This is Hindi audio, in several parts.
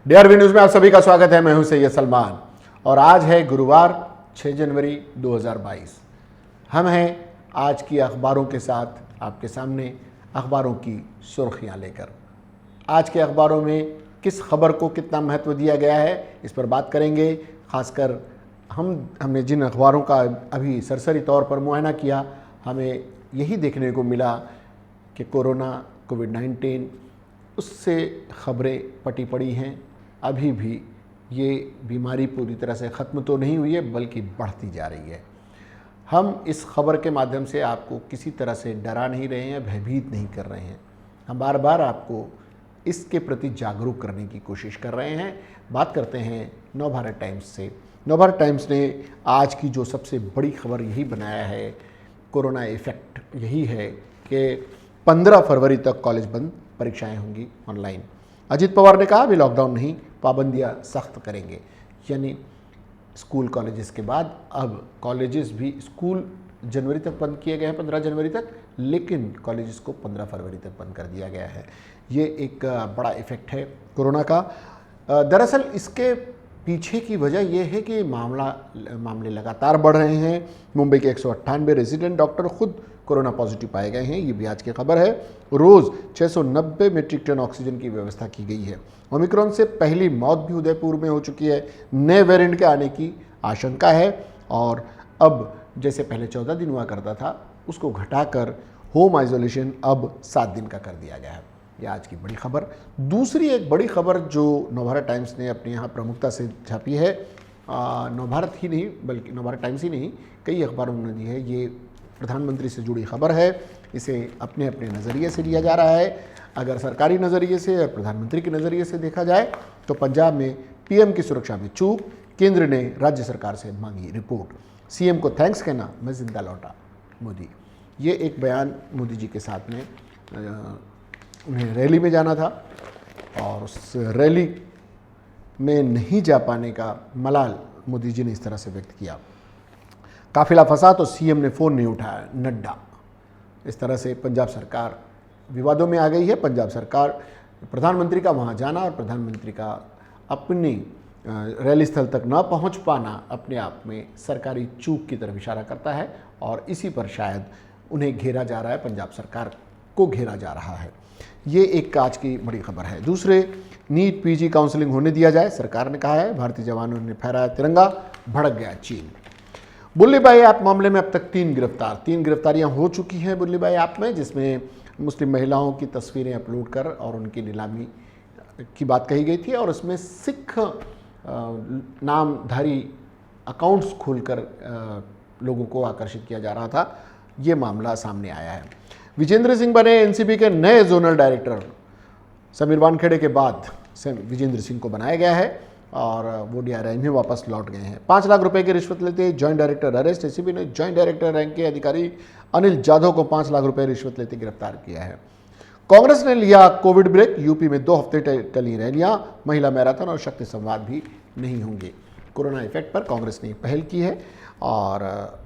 डीआरवी न्यूज में आप सभी का स्वागत है। मैं हूं सैयद सलमान और आज है गुरुवार 6 जनवरी 2022। हम हैं आज की अखबारों के साथ आपके सामने अखबारों की सुर्खियां लेकर। आज के अखबारों में किस खबर को कितना महत्व दिया गया है इस पर बात करेंगे। खासकर हमने जिन अखबारों का अभी सरसरी तौर पर मुआयना किया, हमें यही देखने को मिला कि कोविड-19 उससे खबरें पटी पड़ी हैं। अभी भी ये बीमारी पूरी तरह से ख़त्म तो नहीं हुई है, बल्कि बढ़ती जा रही है। हम इस खबर के माध्यम से आपको किसी तरह से डरा नहीं रहे हैं, भयभीत नहीं कर रहे हैं। हम बार बार आपको इसके प्रति जागरूक करने की कोशिश कर रहे हैं। बात करते हैं नवभारत टाइम्स से। नवभारत टाइम्स ने आज की जो सबसे बड़ी खबर यही बनाया है, कोरोना इफ़ेक्ट यही है कि 15 फरवरी तक कॉलेज बंद, परीक्षाएं होंगी ऑनलाइन। अजित पवार ने कहा अभी लॉकडाउन नहीं, पाबंदियां सख्त करेंगे। यानी स्कूल कॉलेजेस के बाद अब कॉलेजेस भी, स्कूल जनवरी तक बंद किए गए हैं, 15 जनवरी तक, लेकिन कॉलेजेस को 15 फरवरी तक बंद कर दिया गया है। ये एक बड़ा इफ़ेक्ट है कोरोना का। दरअसल इसके पीछे की वजह यह है कि मामले लगातार बढ़ रहे हैं। मुंबई के 198 रेजिडेंट डॉक्टर खुद कोरोना पॉजिटिव पाए गए हैं, ये भी आज की खबर है। रोज़ 690 मीट्रिक टन ऑक्सीजन की व्यवस्था की गई है। ओमिक्रॉन से पहली मौत भी उदयपुर में हो चुकी है। नए वेरिएंट के आने की आशंका है और अब जैसे पहले 14 दिन हुआ करता था, उसको घटाकर होम आइसोलेशन अब 7 दिन का कर दिया गया है। यह आज की बड़ी खबर। दूसरी एक बड़ी खबर जो नवभारत टाइम्स ने अपने यहाँ प्रमुखता से छापी है, नवभारत ही नहीं बल्कि नवभारत टाइम्स ही नहीं, कई अखबारों ने दी है। ये प्रधानमंत्री से जुड़ी खबर है। इसे अपने अपने नज़रिए से लिया जा रहा है। अगर सरकारी नज़रिए से और प्रधानमंत्री के नज़रिए से देखा जाए तो पंजाब में पीएम की सुरक्षा में चूक, केंद्र ने राज्य सरकार से मांगी रिपोर्ट, सीएम को थैंक्स कहना, मैं जिंदा लौटा मोदी। ये एक बयान मोदी जी के साथ में उन्हें रैली में जाना था और उस रैली में नहीं जा पाने का मलाल मोदी जी ने इस तरह से व्यक्त किया। काफिला फंसा तो सीएम ने फ़ोन नहीं उठाया, नड्डा। इस तरह से पंजाब सरकार विवादों में आ गई है। पंजाब सरकार, प्रधानमंत्री का वहाँ जाना और प्रधानमंत्री का अपनी रैली स्थल तक न पहुँच पाना अपने आप में सरकारी चूक की तरफ इशारा करता है और इसी पर शायद उन्हें घेरा जा रहा है, पंजाब सरकार को घेरा जा रहा है। ये एक आज की बड़ी खबर है। दूसरे, नीट पीजी काउंसलिंग होने दिया जाए, सरकार ने कहा है। भारतीय जवानों ने फहराया तिरंगा, भड़क गया चीन। बुल्ली बाई ऐप मामले में अब तक 3 गिरफ्तारियां हो चुकी हैं बुल्ली बाई ऐप में, जिसमें मुस्लिम महिलाओं की तस्वीरें अपलोड कर और उनकी नीलामी की बात कही गई थी और उसमें सिख नामधारी अकाउंट्स खोलकर लोगों को आकर्षित किया जा रहा था। ये मामला सामने आया है। विजेंद्र सिंह बने एनसीबी के नए जोनल डायरेक्टर। समीर वानखेड़े के बाद विजेंद्र सिंह को बनाया गया है और वो डीआरआई में वापस लौट गए हैं। 5 लाख रुपए की रिश्वत लेते जॉइंट डायरेक्टर अरेस्ट। एसीबी ने जॉइंट डायरेक्टर रैंक के अधिकारी अनिल जाधव को 5 लाख रुपए रिश्वत लेते गिरफ्तार किया है। कांग्रेस ने लिया कोविड ब्रेक। यूपी में 2 हफ्ते टली रैलियां, महिला मैराथन और शक्ति संवाद भी नहीं होंगे। कोरोना इफेक्ट पर कांग्रेस ने पहल की है और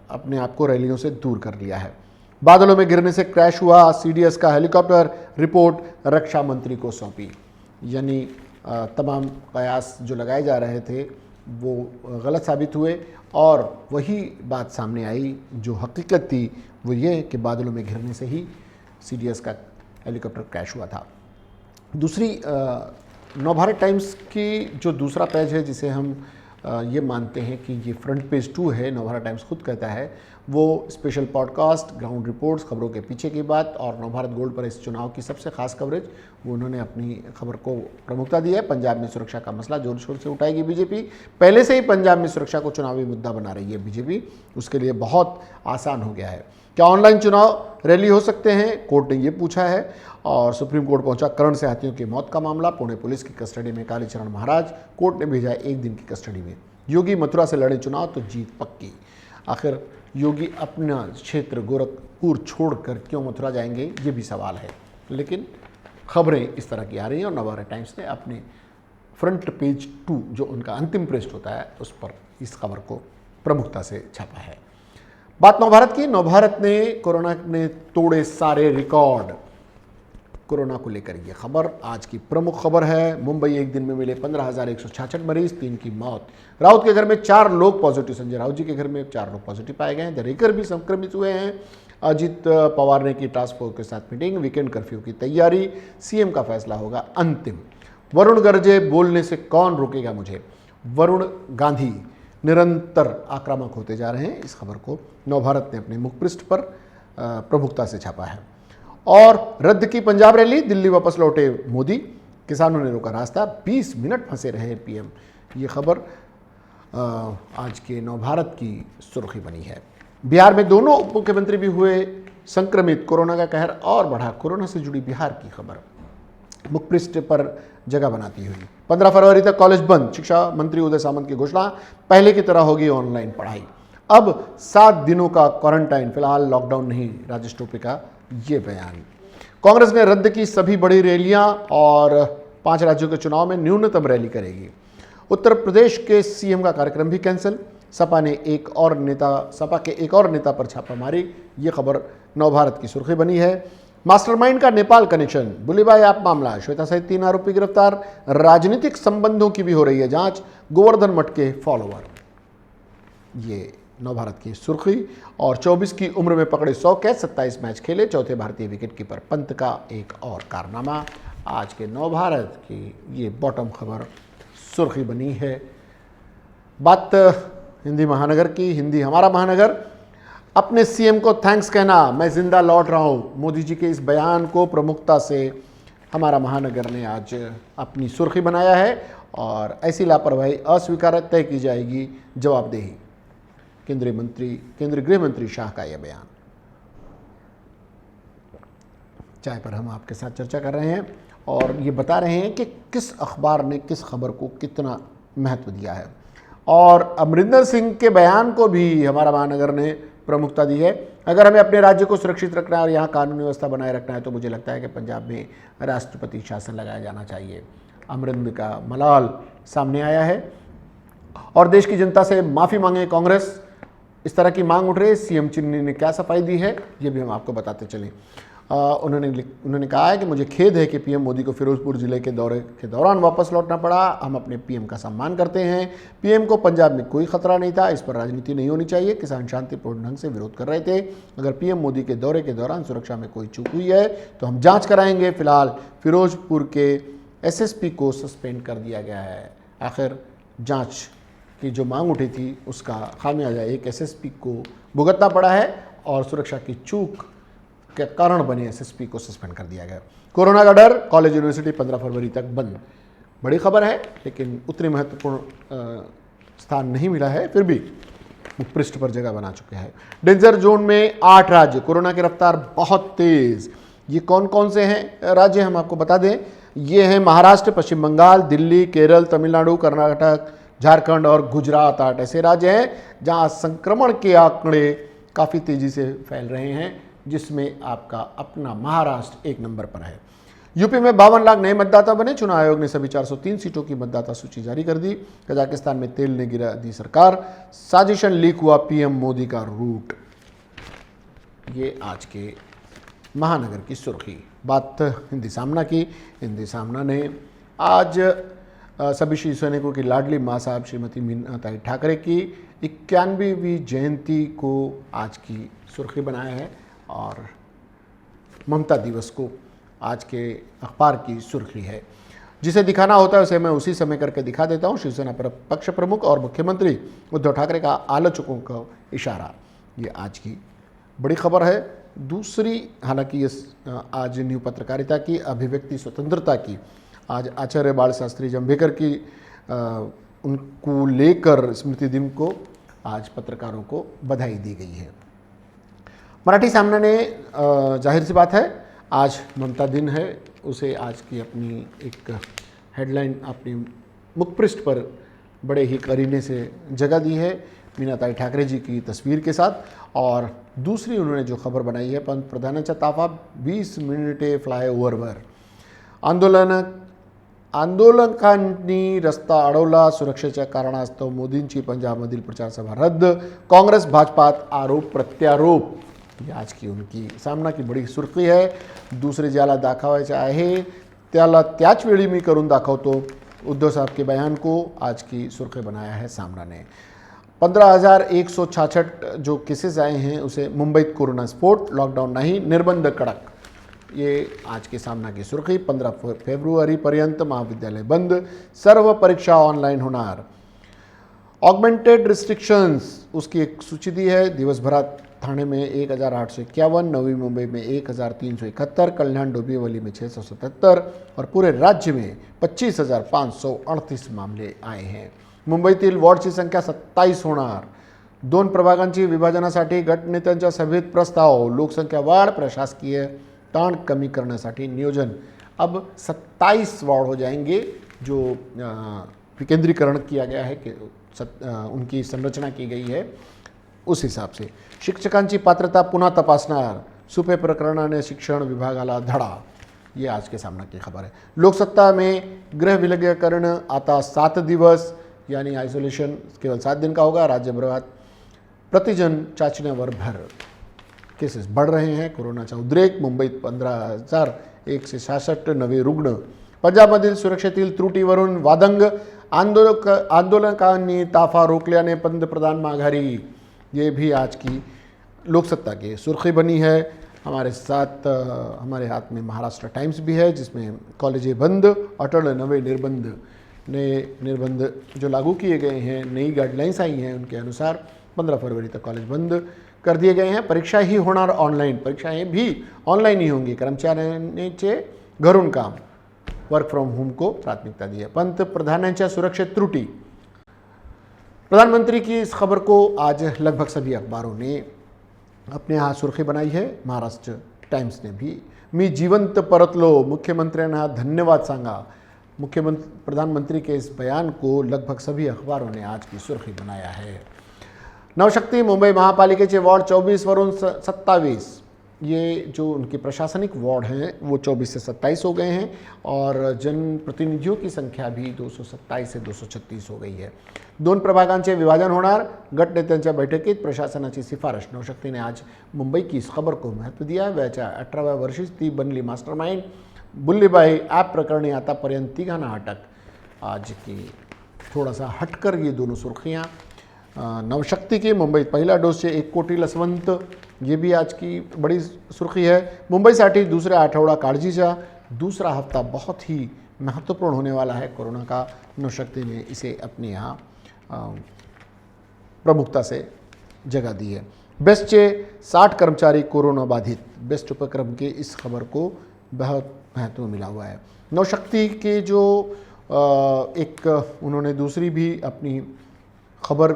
अपने आप को रैलियों से दूर कर लिया है। बादलों में गिरने से क्रैश हुआ सीडीएस का हेलीकॉप्टर, रिपोर्ट रक्षा मंत्री को सौंपी। यानी तमाम कयास जो लगाए जा रहे थे वो गलत साबित हुए और वही बात सामने आई जो हकीकत थी, वो ये कि बादलों में घिरने से ही सीडीएस का हेलीकॉप्टर क्रैश हुआ था। दूसरी, नवभारत टाइम्स की जो दूसरा पेज है, जिसे हम ये मानते हैं कि ये फ्रंट पेज 2 है, नवभारत टाइम्स खुद कहता है, वो स्पेशल पॉडकास्ट, ग्राउंड रिपोर्ट्स, खबरों के पीछे की बात और नवभारत गोल्ड पर इस चुनाव की सबसे खास कवरेज, वो उन्होंने अपनी खबर को प्रमुखता दी है। पंजाब में सुरक्षा का मसला जोर शोर से उठाएगी बीजेपी। पहले से ही पंजाब में सुरक्षा को चुनावी मुद्दा बना रही है बीजेपी, उसके लिए बहुत आसान हो गया है। क्या ऑनलाइन चुनाव रैली हो सकते हैं, कोर्ट ने ये पूछा है और सुप्रीम कोर्ट पहुंचा करण से हाथियों की मौत का मामला। पुणे पुलिस की कस्टडी में कालीचरण महाराज, कोर्ट ने भेजा 1 दिन की कस्टडी में। योगी मथुरा से लड़े चुनाव तो जीत पक्की। आखिर योगी अपना क्षेत्र गोरखपुर छोड़कर क्यों मथुरा जाएंगे, ये भी सवाल है। लेकिन खबरें इस तरह की आ रही हैं और नवभारत टाइम्स ने अपने फ्रंट पेज 2, जो उनका अंतिम पृष्ठ होता है, उस पर इस खबर को प्रमुखता से छापा है। बात नवभारत की। नवभारत ने कोरोना ने तोड़े सारे रिकॉर्ड। कोरोना को लेकर ये खबर आज की प्रमुख खबर है। मुंबई एक दिन में मिले 15,166 मरीज, 3 की मौत। राउत के घर में 4 लोग पॉजिटिव, संजय राउत जी के घर में 4 लोग पॉजिटिव पाए गए हैं। दरेकर भी संक्रमित हुए हैं। अजित पवार ने की टास्क फोर्स के साथ मीटिंग, वीकेंड कर्फ्यू की तैयारी, सीएम का फैसला होगा अंतिम। वरुण गरजे, बोलने से कौन रोकेगा मुझे। वरुण गांधी निरंतर आक्रामक होते जा रहे हैं। इस खबर को नवभारत ने अपने मुखपृष्ठ पर प्रमुखता से छापा है। और रद्द की पंजाब रैली, दिल्ली वापस लौटे मोदी, किसानों ने रोका रास्ता, 20 मिनट फंसे रहे पीएम। ये खबर आज के नवभारत की सुर्खी बनी है। बिहार में दोनों उप मुख्यमंत्री भी हुए संक्रमित, कोरोना का कहर और बढ़ा। कोरोना से जुड़ी बिहार की खबर मुखपृष्ठ पर जगह बनाती हुई। 15 फरवरी तक कॉलेज बंद, शिक्षा मंत्री उदय सामंत की घोषणा। पहले की तरह होगी ऑनलाइन पढ़ाई। अब 7 दिनों का क्वारंटाइन, फिलहाल लॉकडाउन नहीं, राजेश टोपे का ये बयान। कांग्रेस ने रद्द की सभी बड़ी रैलियां और 5 राज्यों के चुनाव में न्यूनतम रैली करेगी। उत्तर प्रदेश के सीएम का कार्यक्रम भी कैंसिल। सपा के एक और नेता पर छापा मारी। ये खबर नवभारत की सुर्खी बनी है। मास्टरमाइंड का नेपाल कनेक्शन, बुलीबाई ऐप मामला, श्वेता सहित 3 आरोपी गिरफ्तार। राजनीतिक संबंधों की भी हो रही है जांच। गोवर्धन मठ के फॉलोअर, ये नवभारत की सुर्खी। और 24 की उम्र में पकड़े 100 कैच, 27 मैच खेले, चौथे भारतीय विकेटकीपर पंत का एक और कारनामा। आज के नवभारत की ये बॉटम खबर सुर्खी बनी है। बात हिंदी महानगर की, हिंदी हमारा महानगर। अपने सीएम को थैंक्स कहना, मैं जिंदा लौट रहा हूं। मोदी जी के इस बयान को प्रमुखता से हमारा महानगर ने आज अपनी सुर्खी बनाया है। और ऐसी लापरवाही अस्वीकार, तय की जाएगी जवाबदेही। केंद्रीय गृह मंत्री शाह का यह बयान। चाय पर हम आपके साथ चर्चा कर रहे हैं और ये बता रहे हैं कि किस अखबार ने किस खबर को कितना महत्व दिया है। और अमरिंदर सिंह के बयान को भी हमारा महानगर ने प्रमुखता दी है। अगर हमें अपने राज्य को सुरक्षित रखना है और यहाँ कानून व्यवस्था बनाए रखना है तो मुझे लगता है कि पंजाब में राष्ट्रपति शासन लगाया जाना चाहिए। अमरिंदर का मलाल सामने आया है और देश की जनता से माफ़ी मांगे कांग्रेस, इस तरह की मांग उठ रही है। सीएम चिन्नी ने क्या सफाई दी है ये भी हम आपको बताते चलें। उन्होंने कहा है कि मुझे खेद है कि पीएम मोदी को फिरोजपुर जिले के दौरे के दौरान वापस लौटना पड़ा। हम अपने पीएम का सम्मान करते हैं। पीएम को पंजाब में कोई खतरा नहीं था, इस पर राजनीति नहीं होनी चाहिए। किसान शांतिपूर्ण ढंग से विरोध कर रहे थे। अगर पीएम मोदी के दौरे के दौरान सुरक्षा में कोई चूक हुई है तो हम जाँच कराएंगे। फिलहाल फिरोजपुर के एसएसपी को सस्पेंड कर दिया गया है। आखिर जाँच की जो मांग उठी थी उसका खामियाजा एक एसएसपी को भुगतना पड़ा है और सुरक्षा की चूक के कारण बने एसएसपी को सस्पेंड कर दिया गया। कोरोना का डर, कॉलेज यूनिवर्सिटी 15 फरवरी तक बंद। बड़ी खबर है लेकिन उतनी महत्वपूर्ण स्थान नहीं मिला है, फिर भी पृष्ठ पर जगह बना चुके हैं। डेंजर जोन में 8 राज्य, कोरोना की रफ्तार बहुत तेज। ये कौन कौन से हैं राज्य हम आपको बता दें। ये हैं महाराष्ट्र, पश्चिम बंगाल, दिल्ली, केरल, तमिलनाडु, कर्नाटक, झारखंड और गुजरात। 8 ऐसे राज्य हैं जहां संक्रमण के आंकड़े काफ़ी तेज़ी से फैल रहे हैं, जिसमें आपका अपना महाराष्ट्र 1 नंबर पर है। यूपी में 52 लाख नए मतदाता बने। चुनाव आयोग ने सभी 403 सीटों की मतदाता सूची जारी कर दी। कजाकिस्तान में तेल ने गिरा दी सरकार। साजिशन लीक हुआ पीएम मोदी का रूट। ये आज के महानगर की सुर्खी। बात हिंदी सामना की। हिंदी सामना ने आज सभी शिव सैनिकों की लाडली माँ साहब श्रीमती मीनाताई ठाकरे की 91वीं जयंती को आज की सुर्खी बनाया है और ममता दिवस को आज के अखबार की सुर्खी है। जिसे दिखाना होता है उसे मैं उसी समय करके दिखा देता हूँ। शिवसेना पक्ष प्रमुख और मुख्यमंत्री उद्धव ठाकरे का आलोचकों का इशारा, ये आज की बड़ी खबर है। दूसरी, हालांकि ये आज न्यू पत्रकारिता की, अभिव्यक्ति स्वतंत्रता की, आज आचार्य बाल शास्त्री जंभेकर की उनको लेकर स्मृति दिन को आज पत्रकारों को बधाई दी गई है। मराठी सामना ने जाहिर सी बात है आज ममता दिन है, उसे आज की अपनी एक हेडलाइन अपनी मुखपृष्ठ पर बड़े ही करीने से जगह दी है मीनाताई ठाकरे जी की तस्वीर के साथ। और दूसरी उन्होंने जो खबर बनाई है, पंतप्रधानांचा ताफा 20 मिनिटे फ्लायओव्हरवर। आंदोलकांनी रस्ता अडवला, सुरक्षेच्या कारणास्तव मोदींची पंजाबमधील प्रचारसभा रद्द, काँग्रेस भाजपात आरोप प्रत्यारोप। ये आज की उनकी सामना की बडी सुर्खी आहे. दुसरे ज्याला दाखवायचे आहे त्याला त्याच वेळी मी करून दाखवतो. उद्धव साहब के बयान को आज की सुर्खी बनाया है सामना ने. 15,166 जो केसेस आए हैं उसे मुंबईत कोरोना स्फोट, लॉकडाऊन नाही, निर्बंध कडक. ये आज के सामना की सुर्खी. 15 फेब्रुवारीपर्यंत महाविद्यालय बंद, सर्व परीक्षा ऑनलाइन होणार. ऑगमेंटेड रिस्ट्रिक्शंस उसकी एक सूची दी है. दिवसभरात थाने में 1,851, नवी मुंबई में 1,371, कल्याण डोंबिवली में 677 और पूरे राज्य में 25,538 मामले आए हैं. मुंबईतील वॉर्डची संख्या 27 होणार. 2 प्रभागांची विभाजनासाठी गटनेत्यांच्या सभेत प्रस्ताव. लोकसंख्या वाढ, प्रशासकीय ताण कमी करण्यासाठी नियोजन. अब 27 वार्ड हो जाएंगे जो विकेंद्रीकरण किया गया है कि उनकी संरचना की गई है उस हिसाब से. शिक्षकांची पात्रता पुन्हा तपासणार. सुपे प्रकरणाने शिक्षण विभागाला धडा. ये आज के सामना की खबर है. लोकसत्ता में गृह विलगीकरण आता 7 दिवस यानी आइसोलेशन केवल 7 दिन का होगा. राज्यभरात प्रतिजन चाचण्यावर भर. केसेस बढ़ रहे हैं. कोरोनाचा उद्रेक. मुंबईत 15,166 नवे रुग्ण. पंजाबमधील सुरक्षेतील त्रुटीवरून वादंग. आंदोलकांनी ताफा रोकल्याने पंतप्रधान माघारी. ये भी आज की लोकसत्ता की सुर्खी बनी है. हमारे साथ हमारे हाथ में महाराष्ट्र टाइम्स भी है जिसमें कॉलेजें बंद, अटल नए निर्बंध जो लागू किए गए हैं, नई गाइडलाइंस आई हैं उनके अनुसार 15 फरवरी तक कॉलेज बंद कर दिए गए हैं. परीक्षा ही होणार ऑनलाइन. परीक्षाएं भी ऑनलाइन ही होंगी. कर्मचाऱ्यांचे घरून काम, वर्क फ्रॉम होम को प्राथमिकता दी है. पंतप्रधानांच्या सुरक्षित त्रुटि. प्रधानमंत्री की इस खबर को आज लगभग सभी अखबारों ने अपने यहाँ सुर्खी बनाई है. महाराष्ट्र टाइम्स ने भी. मी जिवंत परतलो, मुख्यमंत्र्यांना धन्यवाद सांगा. प्रधानमंत्री के इस बयान को लगभग सभी अखबारों ने आज की सुर्खी बनाया है. नवशक्ति मुंबई महापालिकेचे वॉर्ड 24 वरून 27. ये जो उनके प्रशासनिक वार्ड हैं वो 24 से 27 हो गए हैं और जनप्रतिनिधियों की संख्या भी 227 से 236 हो गई है. 2 प्रभागांचे विभाजन होणार. गटनेत्यांच्या बैठकीत प्रशासनाची शिफारस. नवशक्तीने आज मुंबई की इस खबर को महत्व दिया. वयाच्या 18व्या वर्षीच ती बनली मास्टरमाइंड. बुल्लीबाई ॲप प्रकरणी आतापर्यंत 3 अटक. आज की थोड़ा सा हटकर ये दोनों सुर्खियाँ. नवशक्ति की मुंबई पहिला डोस से 1 कोटी लसवंत. ये भी आज की बड़ी सुर्खी है. मुंबईसाठी दूसरा आठवडा काळजीचा. दूसरा हफ्ता बहुत ही महत्वपूर्ण होने वाला है कोरोना का. नवशक्ति ने इसे अपने यहाँ प्रमुखता से जगह दी है. बेस्टचे 60 कर्मचारी कोरोना बाधित. बेस्ट उपक्रम के इस खबर को बहुत महत्व मिला हुआ है. नवशक्ति के जो एक उन्होंने दूसरी भी अपनी खबर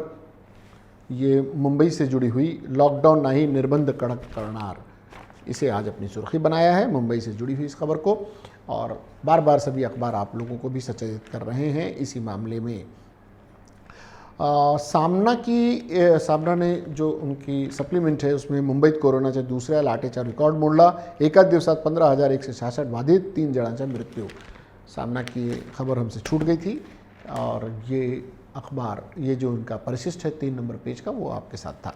ये मुंबई से जुड़ी हुई. लॉकडाउन नहीं, निर्बंध कड़क करणार. इसे आज अपनी सुर्खी बनाया है मुंबई से जुड़ी हुई इस खबर को. और बार बार सभी अखबार आप लोगों को भी सचेत कर रहे हैं इसी मामले में. सामना ने जो उनकी सप्लिमेंट है उसमें मुंबईत कोरोनाच्या दुसऱ्या लाटेचा रिकॉर्ड मोडला. एकाच दिवसात 15,166 बाधित, 3 जणांचा मृत्यू. सामना की खबर हमसे छूट गई थी और ये अखबार, ये जो उनका परिशिष्ट है 3 नंबर पेज का, वो आपके साथ था.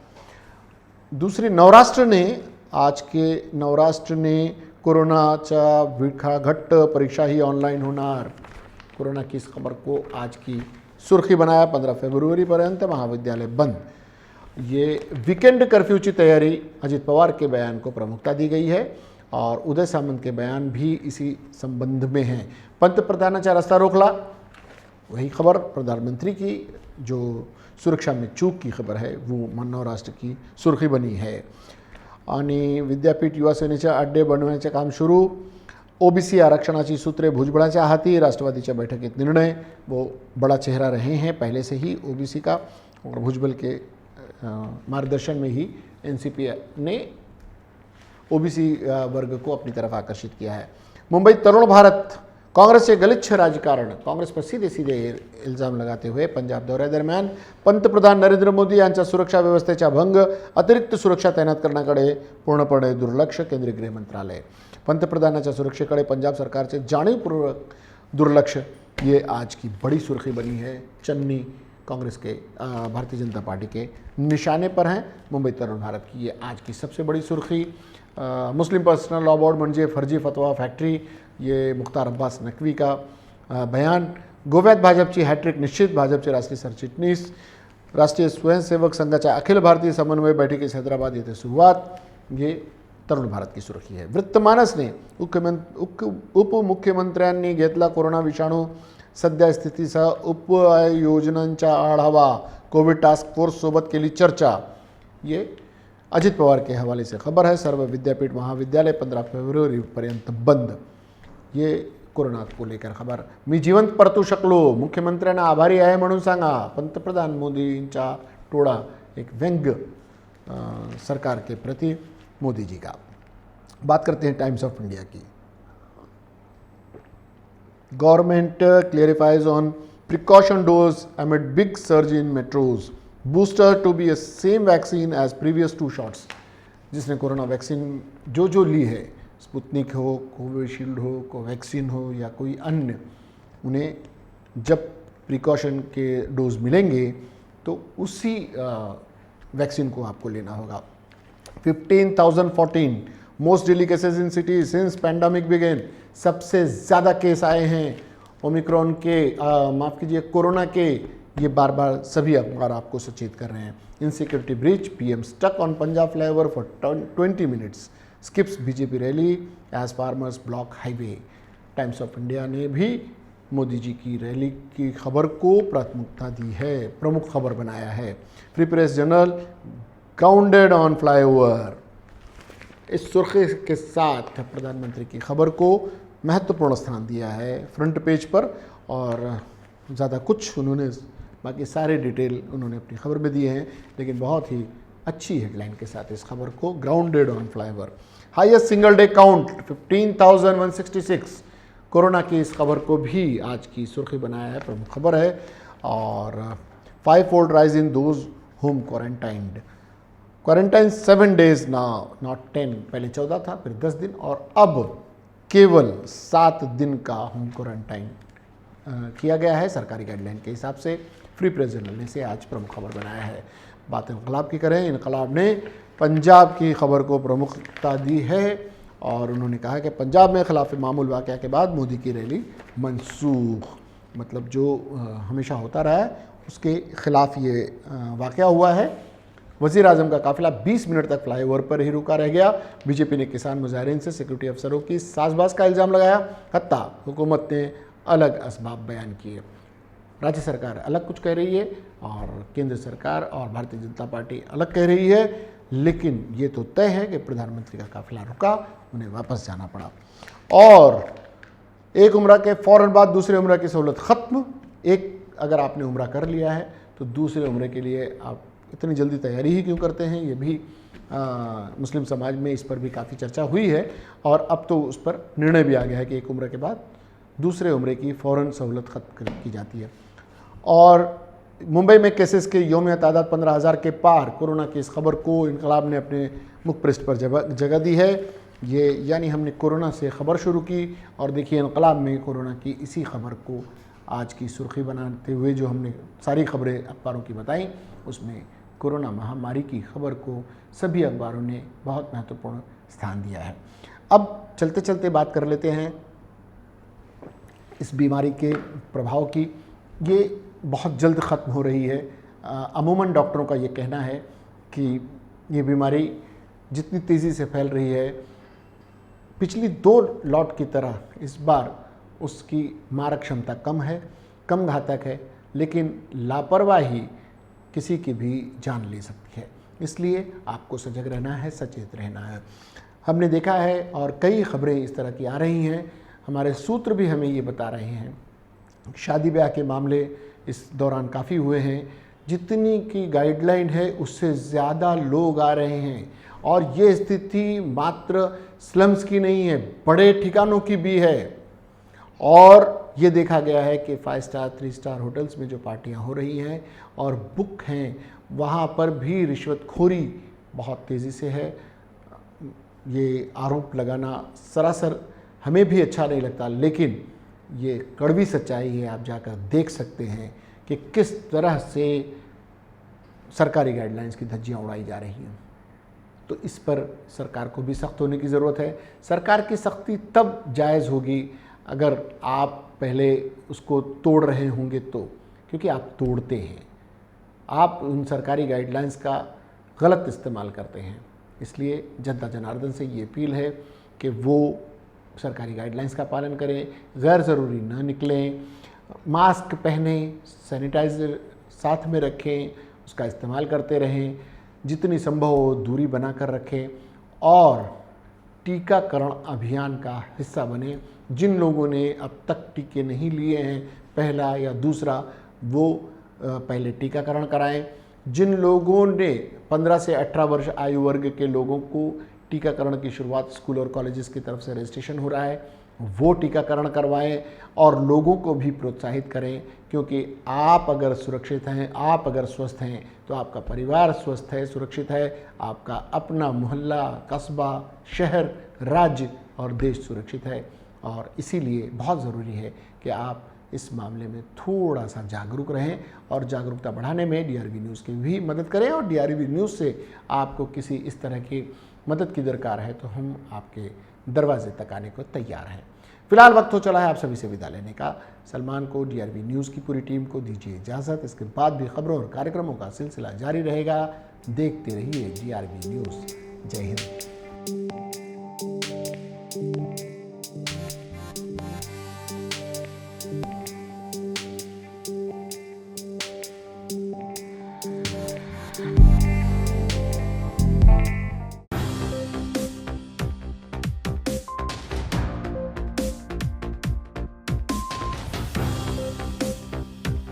दूसरी नवराष्ट्र ने, आज के नवराष्ट्र ने कोरोनाचा विळखा घट्ट, परीक्षा ही ऑनलाइन होणार. कोरोना की इस खबर को आज की सुर्खी बनाया. 15 फेब्रुवारीपर्यंत महाविद्यालय बंद. ये वीकेंड कर्फ्यू की तैयारी. अजित पवार के बयान को प्रमुखता दी गई है और उदय सामंत के बयान भी इसी संबंध में हैं. पंतप्रधानाचा रस्ता रोकला, वही खबर. प्रधानमंत्री की जो सुरक्षा में चूक की खबर है वो महाराष्ट्र की सुर्खी बनी है. आणि विद्यापीठ युवा सेनेचे अड्डे बनवण्याचे काम सुरू. ओबीसी आरक्षणाची सूत्रे भुजबळांच्या हाती. राष्ट्रवादीच्या बैठकीत निर्णय. वो बड़ा चेहरा रहे हैं पहले से ही ओबीसी का और भुजबल के मार्गदर्शन में ही एनसीपी ने ओबीसी वर्ग को अपनी तरफ आकर्षित किया है. मुंबई तरुण भारत. काँग्रेसचे गलिच्छ राजकारण. काँग्रेस पर सीधे सीधे इल्जाम लगाते हुए पंजाब दौऱ्यादरम्यान पंतप्रधान नरेंद्र मोदी यांच्या सुरक्षा व्यवस्थेचा भंग, अतिरिक्त सुरक्षा तैनात करण्याकडे पूर्णपणे दुर्लक्ष. केंद्रीय गृह मंत्रालय. पंतप्रधानाच्या सुरक्षेकडे पंजाब सरकारचे जाणीवपूर्वक दुर्लक्ष. ये आज की बड़ी सुर्खी बनी है. चन्नी कांग्रेस के भारतीय जनता पार्टी के निशाने पर हैं। मुंबई तरुण भारत की ये आज की सबसे बड़ी सुर्खी। मुस्लिम पर्सनल लॉ बोर्ड म्हणजे फर्जी फतवा फॅक्टरी, ये मुख्तार अब्बास नकवी का बयान। गोव्यात भाजपची हॅट्रिक निश्चित, भाजपचे राष्ट्रीय सरचिटणीस। राष्ट्रीय स्वयंसेवक संघाच्या अखिल भारतीय समन्वय बैठकीस हैदराबाद येथे सुरुवात, ये तरुण भारत की सुर्खी है। वृत्तमानसने उपमुख्यमंत्र्यांनी घेतला कोरोना विषाणू सध्या स्थितीसह उपाययोजनांचा आढावा, कोविड टास्क फोर्स सोबत केली चर्चा, ये अजित पवार के हवाले से खबर है। सर्व विद्यापीठ महाविद्यालय 15 फेब्रुवारी पर्यंत बंद, ये कोरोना को लेकर खबर। मी जिवंत परतू शकलो, मुख्यमंत्र्यांना आभारी आहे म्हणून सांगा, पंतप्रधान मोदींचा टोळा, एक व्यंग्य सरकार के प्रति मोदी जी का। बात करते हैं टाइम्स ऑफ इंडिया की। Government clarifies on precaution dose amid big surge in metros, booster to be a same vaccine as previous 2 shots. जिसने कोरोना वैक्सीन जो ली है, स्पुतनिक हो, कोविशील्ड हो, कोवैक्सीन हो या कोई अन्य, उन्हें जब प्रिकॉशन के डोज मिलेंगे तो उसी वैक्सीन को आपको लेना होगा। 15,014 most daily cases in city since pandemic began, सबसे ज़्यादा केस आए हैं ओमिक्रॉन के, माफ़ कीजिए कोरोना के। ये बार बार सभी अखबार आपको सचेत कर रहे हैं। In security breach, PM stuck on Punjab flyover for 20 minutes, skips BJP rally as farmers block highway. Times of India ने भी मोदी जी की रैली की खबर को प्राथमिकता दी है, प्रमुख खबर बनाया है। Free press journal, grounded on flyover, इस सुर्खी के साथ प्रधानमंत्री की खबर को महत्वपूर्ण स्थान दिया है फ्रंट पेज पर, और ज़्यादा कुछ उन्होंने, बाकी सारे डिटेल उन्होंने अपनी खबर में दिए हैं, लेकिन बहुत ही अच्छी हेडलाइन के साथ इस खबर को, grounded on flyover. Highest single day count 15,166, corona की इस खबर को भी आज की सुर्खी बनाया है, प्रमुख खबर है। और 5-fold rise in those home quarantined, quarantine 7 days now, not 10, पहले 14 था, फिर 10 दिन, और अब केवल 7 दिन का होम क्वारंटाइन किया गया है सरकारी गाइडलाइन के हिसाब से। फ्री प्रेस जर्नल ने इसे आज प्रमुख खबर बनाया है। बात इनकलाब की करें, इनकलाब ने पंजाब की खबर को प्रमुखता दी है, और उन्होंने कहा कि पंजाब में खिलाफ मामूल वाक़या के बाद मोदी की रैली मनसूख, मतलब जो हमेशा होता रहा है उसके खिलाफ ये वाक़या हुआ है। वज़ीर आज़म का काफ़िला 20 मिनट तक फ्लाईओवर पर ही रुका रह गया। बीजेपी ने किसान मुजाहिरीन से सिक्योरिटी अफसरों की साजबाज का इल्ज़ाम लगाया, हत्ता हुकूमत ने अलग असबाब बयान किए। राज्य सरकार अलग कुछ कह रही है और केंद्र सरकार और भारतीय जनता पार्टी अलग कह रही है, लेकिन ये तो तय है कि प्रधानमंत्री का काफिला रुका, उन्हें वापस जाना पड़ा। और एक उम्रा के फ़ौरन बाद दूसरे उम्रा की सहूलत ख़त्म। एक अगर आपने उम्रा कर लिया है तो दूसरे उम्रे के लिए आप इतनी जल्दी तैयारी ही क्यों करते हैं, ये भी मुस्लिम समाज में इस पर भी काफ़ी चर्चा हुई है, और अब तो उस पर निर्णय भी आ गया है कि एक उम्र के बाद दूसरे उम्रे की फ़ौरन सहूलत ख़त्म की जाती है। और मुंबई में केसेस के यौमिया तादाद 15,000 के पार, कोरोना की इस खबर को इनकलाब ने अपने मुख पृष्ठ पर जगह दी है। ये यानी हमने कोरोना से ख़बर शुरू की, और देखिए इनकलाब में कोरोना की इसी खबर को आज की सुर्खी बनाते हुए जो हमने सारी खबरें अखबारों की बताई, उसमें कोरोना महामारी की खबर को सभी अखबारों ने बहुत महत्वपूर्ण स्थान दिया है। अब चलते चलते बात कर लेते हैं इस बीमारी के प्रभाव की। ये बहुत जल्द ख़त्म हो रही है। अमूमन डॉक्टरों का ये कहना है कि ये बीमारी जितनी तेज़ी से फैल रही है, पिछली 2 लॉट की तरह इस बार उसकी मारक क्षमता कम है, कम घातक है, लेकिन लापरवाही किसी की भी जान ले सकती है। इसलिए आपको सजग रहना है, सचेत रहना है। हमने देखा है और कई खबरें इस तरह की आ रही हैं, हमारे सूत्र भी हमें ये बता रहे हैं। शादी ब्याह के मामले इस दौरान काफ़ी हुए हैं, जितनी की गाइडलाइन है उससे ज़्यादा लोग आ रहे हैं, और ये स्थिति मात्र स्लम्स की नहीं है, बड़े ठिकानों की भी है। और ये देखा गया है कि 5 स्टार 3 स्टार होटल्स में जो पार्टियां हो रही हैं और बुक हैं, वहाँ पर भी रिश्वतखोरी बहुत तेज़ी से है। ये आरोप लगाना सरासर हमें भी अच्छा नहीं लगता, लेकिन ये कड़वी सच्चाई है। आप जाकर देख सकते हैं कि किस तरह से सरकारी गाइडलाइंस की धज्जियाँ उड़ाई जा रही हैं। तो इस पर सरकार को भी सख्त होने की ज़रूरत है। सरकार की सख्ती तब जायज़ होगी अगर आप पहले उसको तोड़ रहे होंगे तो, क्योंकि आप तोड़ते हैं, आप उन सरकारी गाइडलाइंस का गलत इस्तेमाल करते हैं। इसलिए जनता जनार्दन से ये अपील है कि वो सरकारी गाइडलाइंस का पालन करें, गैर ज़रूरी ना निकलें, मास्क पहने, सैनिटाइज़र साथ में रखें, उसका इस्तेमाल करते रहें, जितनी संभव हो दूरी बनाकर रखें और टीकाकरण अभियान का हिस्सा बने। जिन लोगों ने अब तक टीके नहीं लिए हैं, पहला या दूसरा, वो पहले टीकाकरण कराएं। जिन लोगों ने 15 से 18 वर्ष आयु वर्ग के लोगों को टीकाकरण की शुरुआत स्कूल और कॉलेजेस की तरफ से रजिस्ट्रेशन हो रहा है, वो टीकाकरण करवाएं और लोगों को भी प्रोत्साहित करें, क्योंकि आप अगर सुरक्षित हैं, आप अगर स्वस्थ हैं, तो आपका परिवार स्वस्थ है, सुरक्षित है, आपका अपना मोहल्ला, कस्बा, शहर, राज्य और देश सुरक्षित है। और इसीलिए बहुत ज़रूरी है कि आप इस मामले में थोड़ा सा जागरूक रहें और जागरूकता बढ़ाने में DRV न्यूज़ की भी मदद करें। और DRV न्यूज़ से आपको किसी इस तरह की मदद की दरकार है तो हम आपके दरवाजे तक आने को तैयार हैं। फिलहाल वक्त हो चला है आप सभी से विदा लेने का। सलमान को, DRV न्यूज़ की पूरी टीम को दीजिए इजाज़त। इसके बाद भी खबरों और कार्यक्रमों का सिलसिला जारी रहेगा। देखते रहिए DRV न्यूज़। जय हिंद।